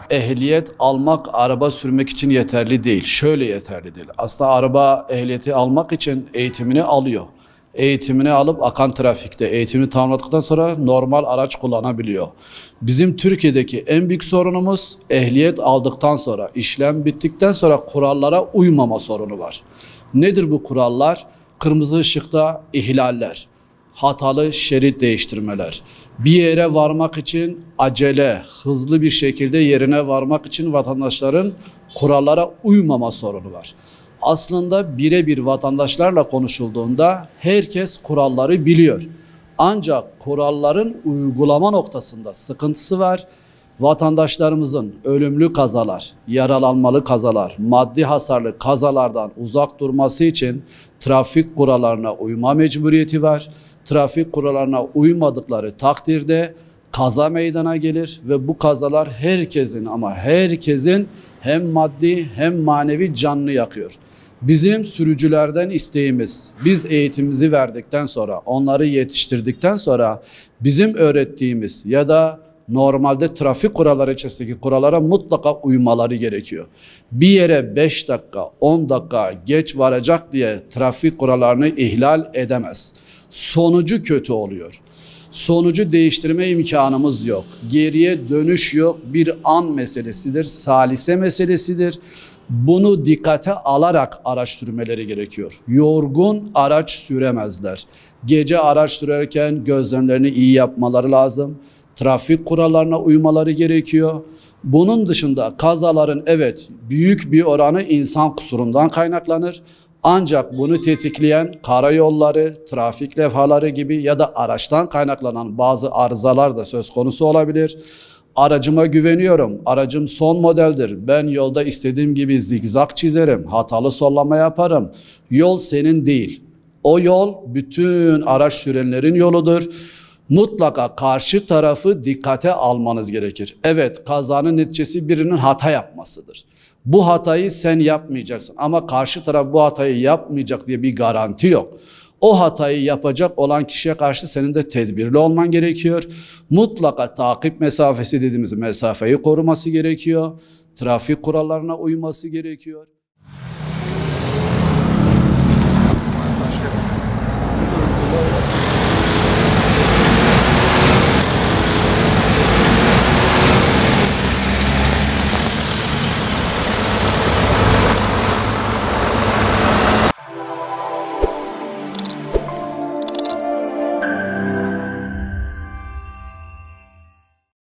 ehliyet almak araba sürmek için yeterli değil. Şöyle yeterli değil. Aslında araba ehliyeti almak için eğitimini alıyor. Eğitimini alıp akan trafikte eğitimini tamamladıktan sonra normal araç kullanabiliyor. Bizim Türkiye'deki en büyük sorunumuz ehliyet aldıktan sonra, işlem bittikten sonra kurallara uymama sorunu var. Nedir bu kurallar? Kırmızı ışıkta ihlaller, hatalı şerit değiştirmeler, bir yere varmak için acele, hızlı bir şekilde yerine varmak için vatandaşların kurallara uymama sorunu var. Aslında birebir vatandaşlarla konuşulduğunda herkes kuralları biliyor. Ancak kuralların uygulama noktasında sıkıntısı var. Vatandaşlarımızın ölümlü kazalar, yaralanmalı kazalar, maddi hasarlı kazalardan uzak durması için trafik kurallarına uyma mecburiyeti var. Trafik kurallarına uymadıkları takdirde kaza meydana gelir ve bu kazalar herkesin ama herkesin hem maddi hem manevi canını yakıyor. Bizim sürücülerden isteğimiz, biz eğitimimizi verdikten sonra, onları yetiştirdikten sonra bizim öğrettiğimiz ya da normalde trafik kuralları içerisindeki kurallara mutlaka uymaları gerekiyor. Bir yere 5 dakika, 10 dakika geç varacak diye trafik kurallarını ihlal edemez. Sonucu kötü oluyor. Sonucu değiştirme imkanımız yok. Geriye dönüş yok. Bir an meselesidir, salise meselesidir. Bunu dikkate alarak araç sürmeleri gerekiyor. Yorgun araç süremezler. Gece araç sürerken gözlemlerini iyi yapmaları lazım. Trafik kurallarına uymaları gerekiyor. Bunun dışında kazaların evet büyük bir oranı insan kusurundan kaynaklanır. Ancak bunu tetikleyen karayolları, trafik levhaları gibi ya da araçtan kaynaklanan bazı arızalar da söz konusu olabilir. Aracıma güveniyorum. Aracım son modeldir. Ben yolda istediğim gibi zigzag çizerim. Hatalı sollama yaparım. Yol senin değil. O yol bütün araç sürenlerin yoludur. Mutlaka karşı tarafı dikkate almanız gerekir. Evet, kazanın neticesi birinin hata yapmasıdır. Bu hatayı sen yapmayacaksın ama karşı taraf bu hatayı yapmayacak diye bir garanti yok. O hatayı yapacak olan kişiye karşı senin de tedbirli olman gerekiyor. Mutlaka takip mesafesi dediğimiz mesafeyi koruması gerekiyor. Trafik kurallarına uyması gerekiyor.